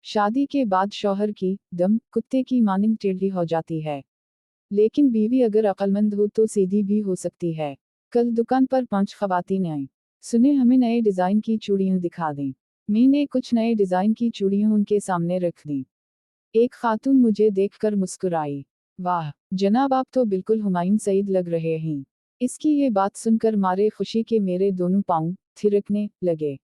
शादी के बाद शौहर की दम कुत्ते की मानिंद टेढ़ी हो जाती है, लेकिन बीवी अगर अक्लमंद हो तो सीधी भी हो सकती है। कल दुकान पर 5 खवातीन आई। सुने हमें नए डिजाइन की चूड़ियां दिखा दें। मैंने कुछ नए डिजाइन की चूड़ियां उनके सामने रख दी। एक खातून मुझे देखकर मुस्कुराई। वाह जनाब, आप तो बिल्कुल हुमायूं सईद लग रहे हैं। इसकी ये बात सुनकर मारे खुशी के मेरे दोनों पांव थिरकने लगे।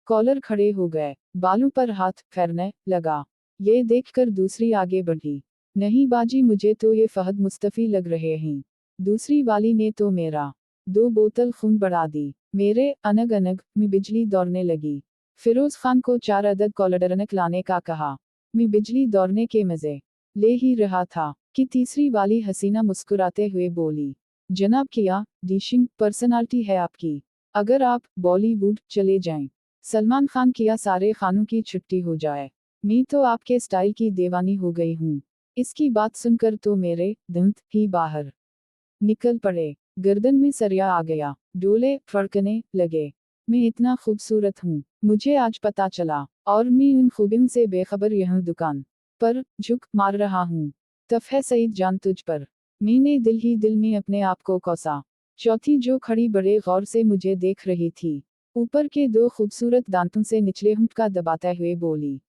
कॉलर खड़े हो गए, बालों पर हाथ फेरने लगा। ये देखकर दूसरी आगे बढ़ी। नहीं बाजी, मुझे तो ये फहद मुस्तफी लग रहे हैं। दूसरी वाली ने तो मेरा 2 बोतल खून बढ़ा दी। मेरे अनग अनग में बिजली दौड़ने लगी। फिरोज खान को 4 अदद कॉलरनक लाने का कहा। मैं बिजली दौड़ने के मजे ले ही रहा था कि तीसरी वाली हसीना मुस्कुराते हुए बोली, जनाब क्या डिशिंग पर्सनालिटी है आपकी। अगर आप बॉलीवुड चले जाएं, सलमान खान किया सारे खानों की छुट्टी हो जाए। मैं तो आपके स्टाइल की दीवानी हो गई हूँ। इसकी बात सुनकर तो मेरे दंत ही बाहर निकल पड़े। गर्दन में सरिया आ गया, डोले फड़कने लगे। मैं इतना खूबसूरत हूँ, मुझे आज पता चला, और मैं उन खूबियों से बेखबर यहाँ दुकान पर झुक मार रहा हूँ। तफ है सईद जान तुझ पर। मैंने दिल ही दिल में अपने आप को कोसा। चौथी जो खड़ी बड़े गौर से मुझे देख रही थी, ऊपर के 2 खूबसूरत दांतों से निचले होंठ का दबाते हुए बोली,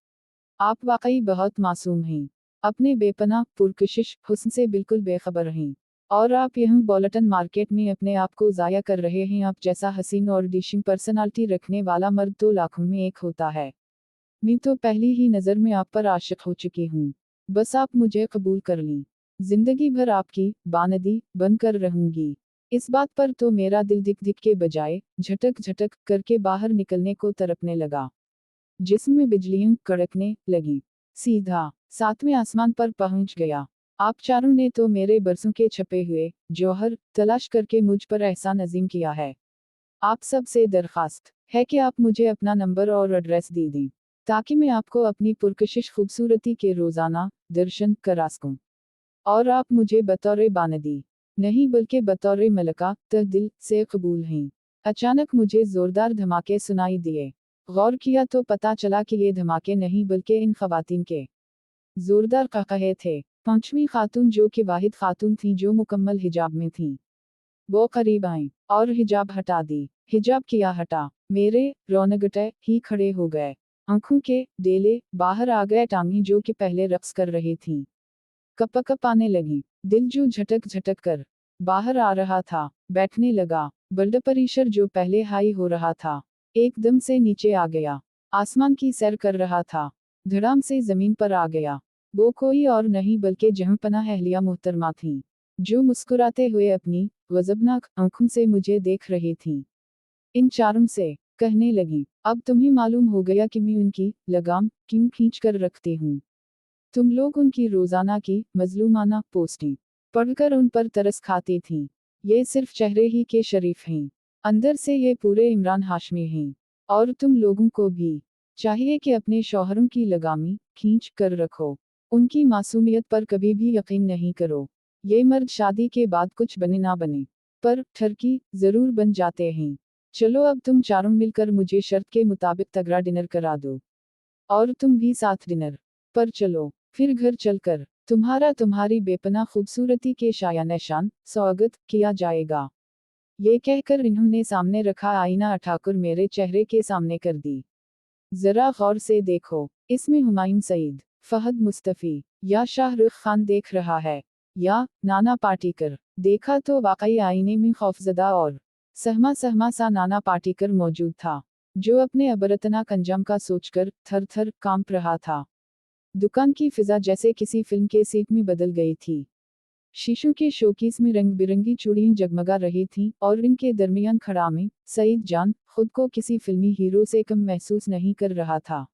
आप वाकई बहुत मासूम हैं। अपने बेपनाह पुरकशिश हुस्न से बिल्कुल बेखबर हैं। और आप यहाँ बोल्टन मार्केट में अपने आप को ज़ाया कर रहे हैं। आप जैसा हसीन और डिशिंग पर्सनालिटी रखने वाला मर्द तो लाखों में एक होता है। मैं तो पहली ही नज़र में आप पर आशिक हो चुकी हूँ। बस आप मुझे कबूल कर लीं। जिंदगी भर आपकी बानदी बनकर रहूंगी। इस बात पर तो मेरा दिल दिक दिक के बजाय झटक झटक करके बाहर निकलने को तड़पने लगा। जिस्म में बिजलियां कड़कने लगी। सीधा 7वें आसमान पर पहुंच गया। आप चारों ने तो मेरे बरसों के छपे हुए जौहर तलाश करके मुझ पर एहसान अजीम किया है। आप सब से दरखास्त है कि आप मुझे अपना नंबर और एड्रेस दे दें, ताकि मैं आपको अपनी पुरकशिश खूबसूरती के रोजाना दर्शन करा सकूं। और आप मुझे बतौर बानदी नहीं बल्कि बतौर मलका तह दिल से कबूल हैं। अचानक मुझे जोरदार धमाके सुनाई दिए। गौर किया तो पता चला कि ये धमाके नहीं बल्कि इन खवातीन के जोरदार क़हक़हे थे। 5वीं खातून, जो कि वाहिद खातून थी जो मुकम्मल हिजाब में थी, वो करीब आईं और हिजाब हटा दी। हिजाब किया हटा, मेरे रौनगटे ही खड़े हो गए। आंखों के डेले बाहर आ गए। टांगी जो कि पहले रक्स कर रही थी, कपकप आने लगी। दिल जो झटक झटक कर बाहर आ रहा था, बैठने लगा। ब्लड प्रेशर जो पहले हाई हो रहा था, एकदम से नीचे आ गया। आसमान की सैर कर रहा था, धड़ाम से जमीन पर आ गया। वो कोई और नहीं बल्कि जहांपनाह अहलिया मोहतरमा थी, जो मुस्कुराते हुए अपनी गजबनाक आंखों से मुझे देख रही थी। इन चारों से कहने लगी, अब तुम्हें मालूम हो गया कि मैं उनकी लगाम क्यों खींच कर रखती हूँ। तुम लोग उनकी रोजाना की मजलूमाना पोस्टें पढ़कर उन पर तरस खाती थीं। ये सिर्फ चेहरे ही के शरीफ हैं, अंदर से ये पूरे इमरान हाशमी हैं। और तुम लोगों को भी चाहिए कि अपने शौहरों की लगामी खींच कर रखो। उनकी मासूमियत पर कभी भी यकीन नहीं करो। ये मर्द शादी के बाद कुछ बने ना बने, पर ठरकी जरूर बन जाते हैं। चलो अब तुम चारों मिलकर मुझे शर्त के मुताबिक तगड़ा डिनर करा दो, और तुम भी साथ डिनर पर चलो। फिर घर चलकर तुम्हारा तुम्हारी बेपनाह खूबसूरती के शायान शान स्वागत किया जाएगा। ये कहकर इन्होंने सामने रखा आईना उठाकर मेरे चेहरे के सामने कर दी। जरा गौर से देखो, इसमें हुमायूं सईद, फहद मुस्तफी या शाहरुख खान देख रहा है, या नाना पाटेकर। देखा तो वाकई आईने में खौफजदा और सहमा सहमा सा नाना पाटेकर मौजूद था, जो अपने अबरतनाक अंजाम का सोचकर थर थर कांप रहा था। दुकान की फिजा जैसे किसी फिल्म के सेट में बदल गई थी। शीशों के शोकेस में रंग बिरंगी चूड़ियां जगमगा रही थीं, और इनके दरमियान खड़ा में सईद जान खुद को किसी फिल्मी हीरो से कम महसूस नहीं कर रहा था।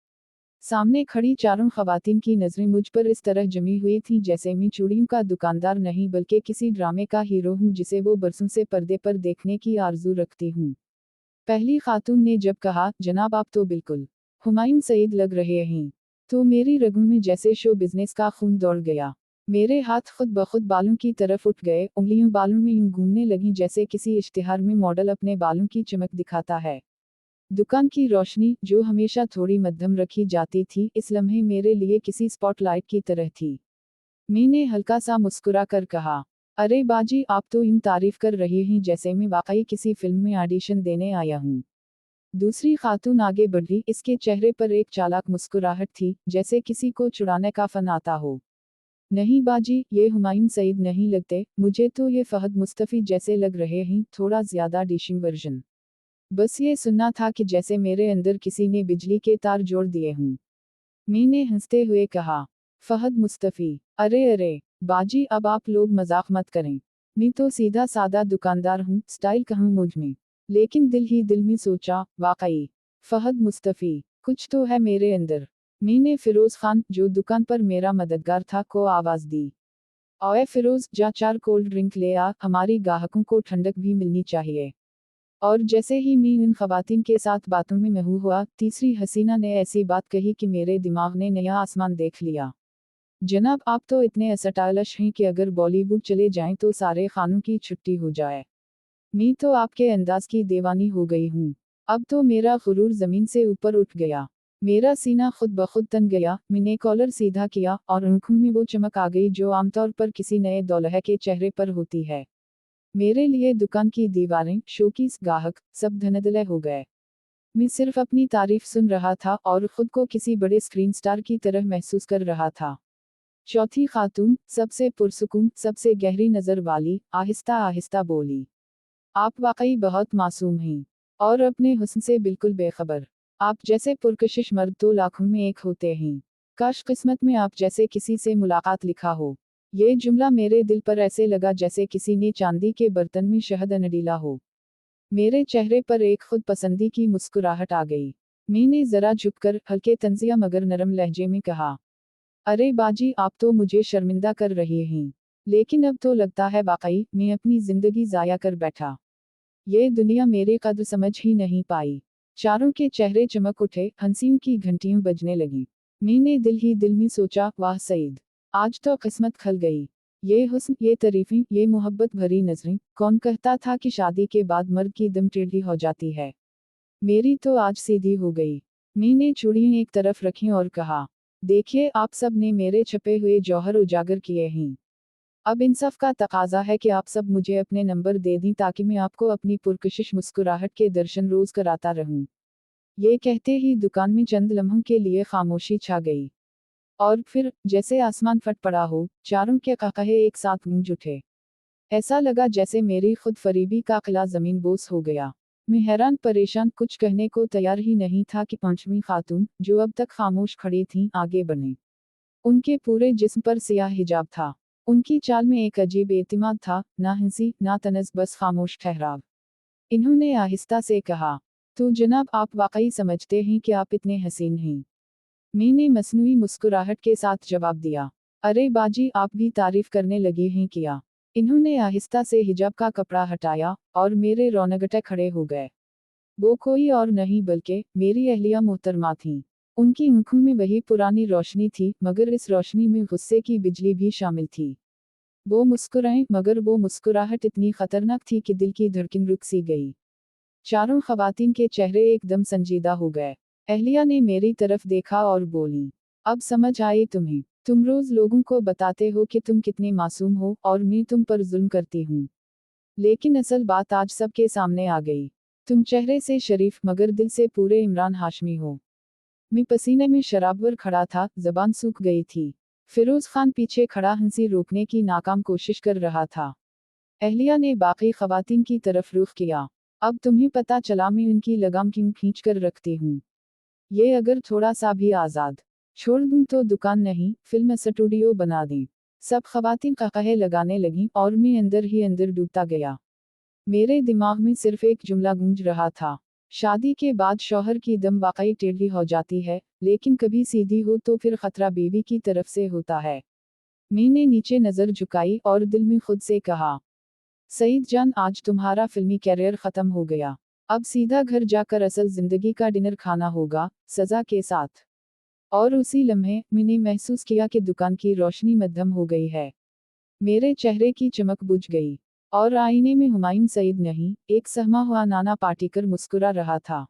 सामने खड़ी चारों खवातीन की नजरें मुझ पर इस तरह जमी हुई थीं जैसे मैं चूड़ियों का दुकानदार नहीं बल्कि किसी ड्रामे का हीरो हूं जिसे वो बरसों से पर्दे पर देखने की आरजू रखती हूं। पहली खातून ने जब कहा, जनाब आप तो बिल्कुल हुमायूं सईद लग रहे हैं, तो मेरी रगों में जैसे शो बिजनेस का खून दौड़ गया। मेरे हाथ खुद ब खुद बालों की तरफ उठ गए। उंगलियां बालों में यूं घूमने लगीं जैसे किसी इश्तिहार में मॉडल अपने बालों की चमक दिखाता है। दुकान की रोशनी, जो हमेशा थोड़ी मध्यम रखी जाती थी, इस लम्हे मेरे लिए किसी स्पॉटलाइट की तरह थी। मी ने हल्का सा मुस्कुरा कर कहा, अरे बाजी, आप तो इन तारीफ कर रही हैं जैसे मैं वाकई किसी फिल्म में ऑडिशन देने आया हूँ। दूसरी खातून आगे बढ़ी, इसके चेहरे पर एक चालाक मुस्कुराहट थी, जैसे किसी को चुराने का फन आता हो। नहीं बाजी, ये हुमायूं सईद नहीं लगते, मुझे तो ये फहद मुस्तफी जैसे लग रहे हैं, थोड़ा ज्यादा डिशिंग वर्जन। बस ये सुनना था कि जैसे मेरे अंदर किसी ने बिजली के तार जोड़ दिए हों। मी ने हंसते हुए कहा, फहद मुस्तफी, अरे अरे बाजी, अब आप लोग मजाक मत करें। मैं तो सीधा सादा दुकानदार हूँ, स्टाइल कहूँ मुझ में। लेकिन दिल ही दिल में सोचा, वाकई फहद मुस्तफी, कुछ तो है मेरे अंदर। मी ने फिरोज खान, जो दुकान पर मेरा मददगार था, को आवाज दी, ओए फिरोज, जा 4 कोल्ड ड्रिंक ले आ, हमारी गाहकों को ठंडक भी मिलनी चाहिए। और जैसे ही मैं इन खवातीन के साथ बातों में महू हुआ, तीसरी हसीना ने ऐसी बात कही कि मेरे दिमाग ने नया आसमान देख लिया। जनाब, आप तो इतने स्टाइलिश हैं कि अगर बॉलीवुड चले जाएं तो सारे खानों की छुट्टी हो जाए। मैं तो आपके अंदाज की दीवानी हो गई हूँ। अब तो मेरा गुरूर जमीन से ऊपर उठ गया। मेरा सीना खुद ब खुद तन गया। मैंने कॉलर सीधा किया और आंखों में वो चमक आ गई जो आमतौर पर किसी नए दौल्हे के चेहरे पर होती है। मेरे लिए दुकान की दीवारें, शोकीस, गाहक, सब धुंधले हो गए। मैं सिर्फ अपनी तारीफ सुन रहा था और खुद को किसी बड़े स्क्रीन स्टार की तरह महसूस कर रहा था। चौथी खातून, सबसे पुरसुकून, सबसे गहरी नजर वाली, आहिस्ता आहिस्ता बोली, आप वाकई बहुत मासूम हैं और अपने हुस्न से बिल्कुल बेखबर। आप जैसे पुरकशिश मर्द तो लाखों में एक होते हैं। काश किस्मत में आप जैसे किसी से मुलाकात लिखा हो। ये जुमला मेरे दिल पर ऐसे लगा जैसे किसी ने चांदी के बर्तन में शहद नडीला हो। मेरे चेहरे पर एक खुद पसंदी की मुस्कुराहट आ गई। मैंने जरा झुककर, हल्के तंजिया मगर नरम लहजे में कहा, अरे बाजी, आप तो मुझे शर्मिंदा कर रही हैं। लेकिन अब तो लगता है वाकई मैं अपनी जिंदगी जाया कर बैठा। ये दुनिया मेरे कद्र समझ ही नहीं पाई। चारों के चेहरे चमक उठे, हंसियों की घंटियां बजने लगी। मैंने दिल ही दिल में सोचा, वाह सईद, आज तो किस्मत खल गई। ये हुस्न, ये तारीफें, ये मोहब्बत भरी नजरें, कौन कहता था कि शादी के बाद मर्द की दम टेढ़ी हो जाती है। मेरी तो आज सीधी हो गई। मैंने चूड़ियां एक तरफ रखी और कहा, देखिए, आप सब ने मेरे छपे हुए जौहर उजागर किए हैं। अब इंसाफ का तकाजा है कि आप सब मुझे अपने नंबर दे दें ताकि मैं आपको अपनी पुरकशिश मुस्कुराहट के दर्शन रोज कराता रहूं। ये कहते ही दुकान में चंद लम्हों के लिए खामोशी छा गई। और फिर, जैसे आसमान फट पड़ा हो, चारों के कहे एक साथ गूंज उठे। ऐसा लगा जैसे मेरी खुद फरीबी का किला जमीन बोस हो गया। मैं हैरान परेशान, कुछ कहने को तैयार ही नहीं था कि पांचवी खातून, जो अब तक खामोश खड़ी थीं, आगे बढ़े। उनके पूरे जिस्म पर सियाह हिजाब था। उनकी चाल में एक अजीब एतिमाद था, ना हंसी, ना तनज, बस खामोश ठहराव। इन्होंने आहिस्ता से कहा, तो जनाब, आप वाकई समझते हैं कि आप इतने हसीन हैं। मैंने मसनूई मुस्कुराहट के साथ जवाब दिया, अरे बाजी, आप भी तारीफ करने लगी हैं क्या। इन्होंने आहिस्ता से हिजाब का कपड़ा हटाया और मेरे रोनगटे खड़े हो गए। वो कोई और नहीं बल्कि मेरी अहलिया मोहतरमा थी। उनकी आंखों में वही पुरानी रोशनी थी, मगर इस रोशनी में गुस्से की बिजली भी शामिल थी। वो मुस्कुराएं, मगर वो मुस्कुराहट इतनी खतरनाक थी कि दिल की धड़कन रुक सी गई। चारों खवातीन के चेहरे एकदम संजीदा हो गए। अहलिया ने मेरी तरफ देखा और बोली, अब समझ आई तुम्हें। तुम रोज लोगों को बताते हो कि तुम कितने मासूम हो और मैं तुम पर जुल्म करती हूँ। लेकिन असल बात आज सबके सामने आ गई। तुम चेहरे से शरीफ मगर दिल से पूरे इमरान हाशमी हो। मैं पसीने में शराबवर खड़ा था, जबान सूख गई थी। फिरोज खान पीछे खड़ा हंसी रोकने की नाकाम कोशिश कर रहा था। अहलिया ने बाकी खवातीन की तरफ रुख किया। अब तुम्हें पता चला मैं उनकी लगाम क्यों खींच कर रखती हूँ। ये अगर थोड़ा सा भी आज़ाद छोड़ दूं तो दुकान नहीं, फिल्म स्टूडियो बना दें। सब खवातीन कहे लगाने लगीं और मैं अंदर ही अंदर डूबता गया। मेरे दिमाग में सिर्फ एक जुमला गूंज रहा था, शादी के बाद शौहर की दम वाकई टेढ़ी हो जाती है, लेकिन कभी सीधी हो तो फिर खतरा बीवी की तरफ से होता है। मैंने नीचे नजर झुकाई और दिल में खुद से कहा, सईद जान, आज तुम्हारा फिल्मी कैरियर खत्म हो गया। अब सीधा घर जाकर असल जिंदगी का डिनर खाना होगा, सजा के साथ। और उसी लम्हे मैंने महसूस किया कि दुकान की रोशनी मध्यम हो गई है। मेरे चेहरे की चमक बुझ गई और आईने में हुमायूं सईद नहीं, एक सहमा हुआ नाना पाटेकर मुस्कुरा रहा था।